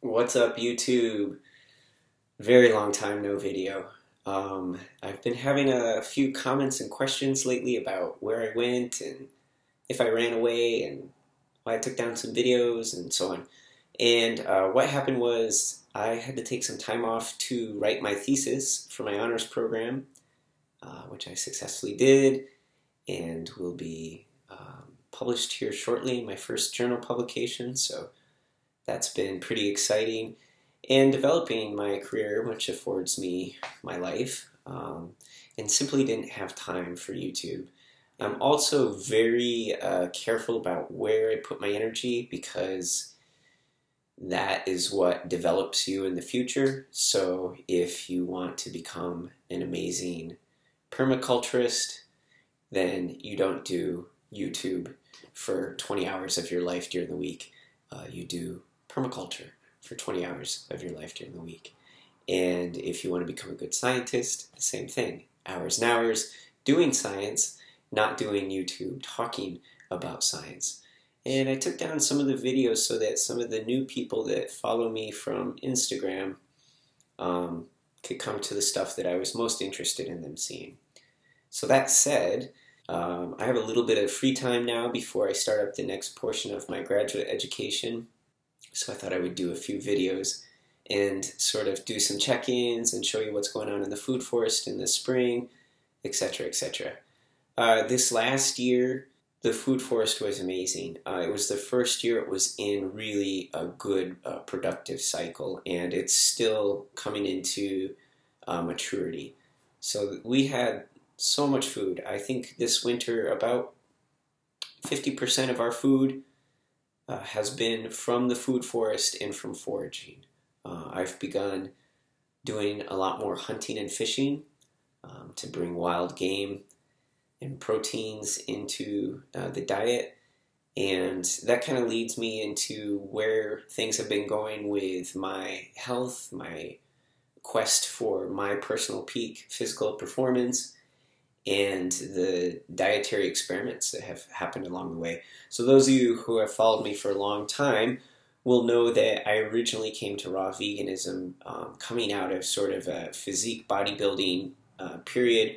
What's up, YouTube? Very long time no video. I've been having a few comments and questions lately about where I went and if I ran away and why I took down some videos and so on. And what happened was I had to take some time off to write my thesis for my honors program, which I successfully did and will be published here shortly, my first journal publication. So that's been pretty exciting and developing my career, which affords me my life, and simply didn't have time for YouTube. I'm also very careful about where I put my energy because that is what develops you in the future. So if you want to become an amazing permaculturist, then you don't do YouTube for 20 hours of your life during the week. You do permaculture for 20 hours of your life during the week. And if you want to become a good scientist, the same thing. Hours and hours doing science, not doing YouTube talking about science. And I took down some of the videos so that some of the new people that follow me from Instagram could come to the stuff that I was most interested in them seeing. So that said, I have a little bit of free time now before I start up the next portion of my graduate education. So I thought I would do a few videos and sort of do some check-ins and show you what's going on in the food forest in the spring, etc., etc. This last year, the food forest was amazing. It was the first year it was in really a good productive cycle, and it's still coming into maturity. So we had so much food. I think this winter about 50% of our food has been from the food forest and from foraging. I've begun doing a lot more hunting and fishing to bring wild game and proteins into the diet, and that kind of leads me into where things have been going with my health, my quest for my personal peak physical performance, and the dietary experiments that have happened along the way. So those of you who have followed me for a long time will know that I originally came to raw veganism coming out of sort of a physique bodybuilding period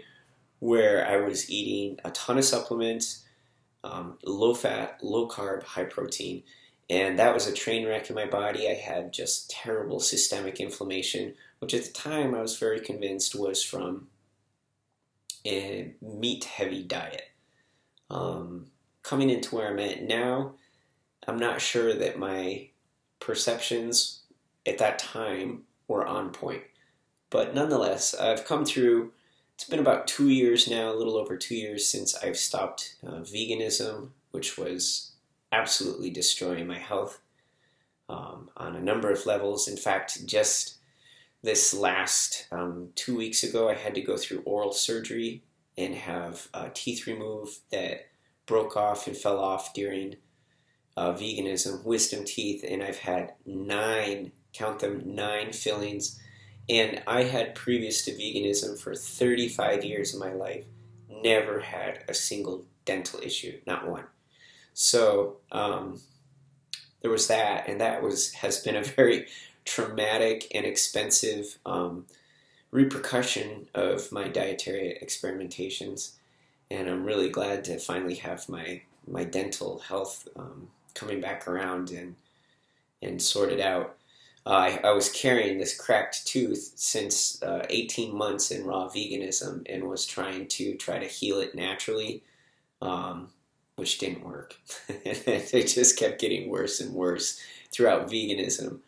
where I was eating a ton of supplements, low fat, low carb, high protein, and that was a train wreck in my body. I had just terrible systemic inflammation, which at the time I was very convinced was from a meat-heavy diet. Coming into where I'm at now, I'm not sure that my perceptions at that time were on point. But nonetheless, I've come through, it's been about 2 years now, a little over 2 years since I've stopped veganism, which was absolutely destroying my health on a number of levels. In fact, just this last 2 weeks ago, I had to go through oral surgery and have teeth removed that broke off and fell off during veganism, wisdom teeth, and I've had 9, count them, 9 fillings. And I had previous to veganism for 35 years of my life, never had a single dental issue, not one. So there was that, and that has been a very traumatic and expensive repercussion of my dietary experimentations, and I'm really glad to finally have my dental health coming back around and sorted out. I was carrying this cracked tooth since 18 months in raw veganism and was trying to heal it naturally, which didn't work. It just kept getting worse and worse throughout veganism.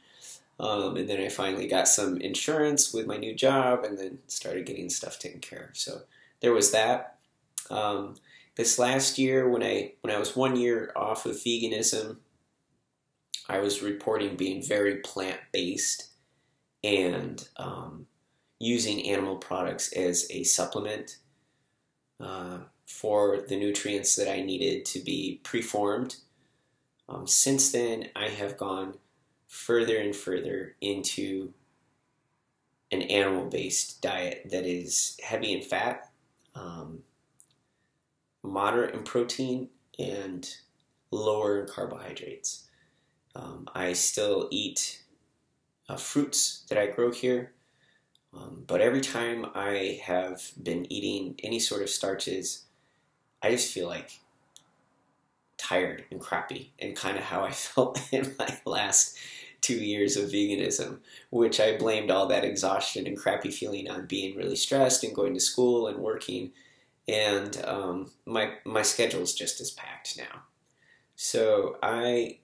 And then I finally got some insurance with my new job and then started getting stuff taken care of. So there was that. This last year, when I was 1 year off of veganism, I was reporting being very plant-based and using animal products as a supplement for the nutrients that I needed to be preformed. Since then, I have gone further and further into an animal-based diet that is heavy in fat, moderate in protein, and lower in carbohydrates. I still eat fruits that I grow here. But every time I have been eating any sort of starches, I just feel like tired and crappy, and kind of how I felt in my last 2 years of veganism, which I blamed all that exhaustion and crappy feeling on being really stressed and going to school and working. And my schedule is just as packed now. So I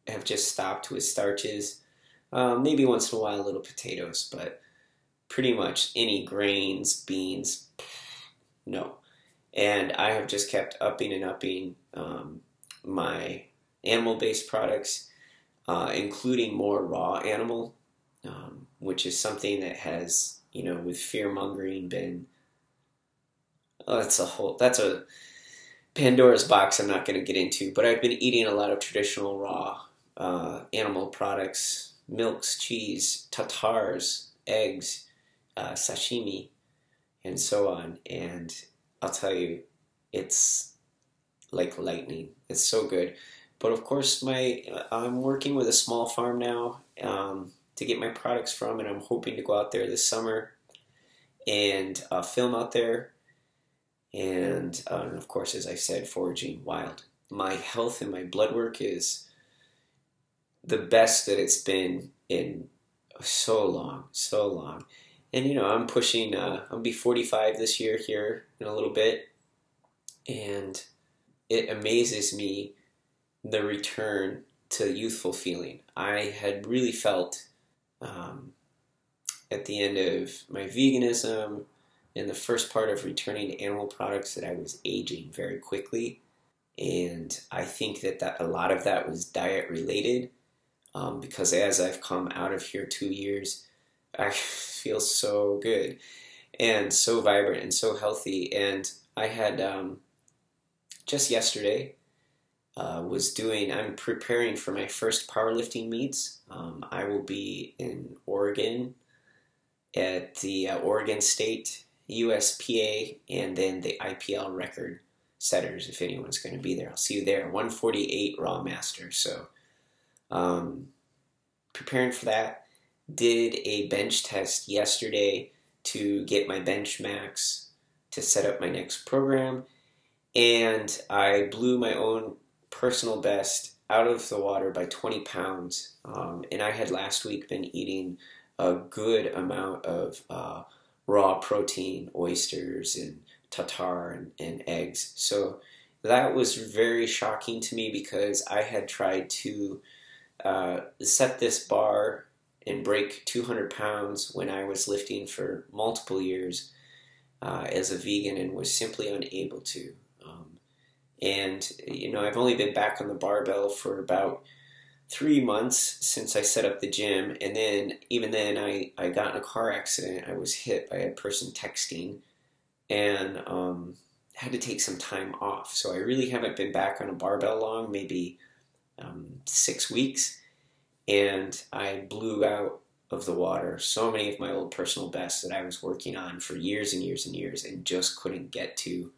have just stopped with starches. Maybe once in a while little potatoes, but pretty much any grains, beans, no. And I have just kept upping and upping my animal-based products, including more raw animal, which is something that has, with fear-mongering been, that's a Pandora's box I'm not going to get into, but I've been eating a lot of traditional raw animal products, milks, cheese, tartars, eggs, sashimi, and so on. And I'll tell you, it's like lightning. It's so good. But of course, I'm working with a small farm now to get my products from, and I'm hoping to go out there this summer and film out there. And of course, as I said, foraging wild. My health and my blood work is the best that it's been in so long, so long. And I'm pushing, I'll be 45 this year here in a little bit. And it amazes me the return to youthful feeling. I had really felt at the end of my veganism, in the first part of returning to animal products, that I was aging very quickly. And I think that a lot of that was diet related, because as I've come out of here 2 years, I feel so good and so vibrant and so healthy. And I had just yesterday I'm preparing for my first powerlifting meets. I will be in Oregon at the Oregon State, USPA, and then the IPL record setters, if anyone's going to be there. I'll see you there. 148 Raw Master. So preparing for that. Did a bench test yesterday to get my bench max to set up my next program, and I blew my own personal best out of the water by 20 pounds. And I had last week been eating a good amount of raw protein, oysters and tartar and eggs. So that was very shocking to me, because I had tried to set this bar and break 200 pounds when I was lifting for multiple years as a vegan, and was simply unable to. And I've only been back on the barbell for about 3 months since I set up the gym. And then, even then, I got in a car accident. I was hit by a person texting, and had to take some time off. So I really haven't been back on a barbell long, maybe 6 weeks. And I blew out of the water so many of my old personal bests that I was working on for years and years and years, and just couldn't get to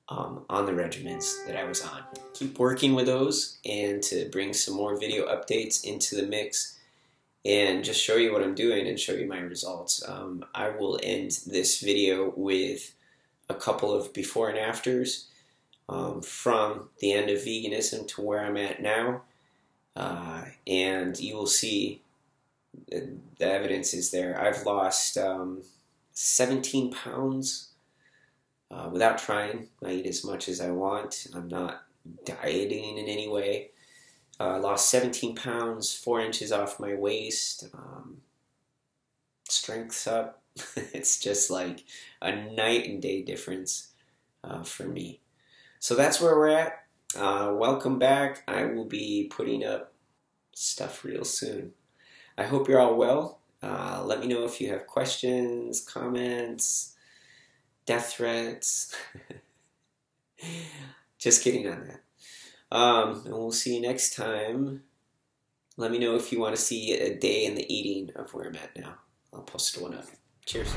on the regimens that I was on. Keep working with those, and to bring some more video updates into the mix, and just show you what I'm doing and show you my results. I will end this video with a couple of before and afters from the end of veganism to where I'm at now. And you will see the evidence is there. I've lost 17 pounds without trying. I eat as much as I want. I'm not dieting in any way. I lost 17 pounds, 4 inches off my waist. Strength's up. It's just like a night and day difference for me. So that's where we're at. Welcome back. I will be putting up stuff real soon. I hope you're all well. Let me know if you have questions, comments, death threats. Just kidding on that. And we'll see you next time. Let me know if you want to see a day in the eating of where I'm at now. I'll post one up. Cheers.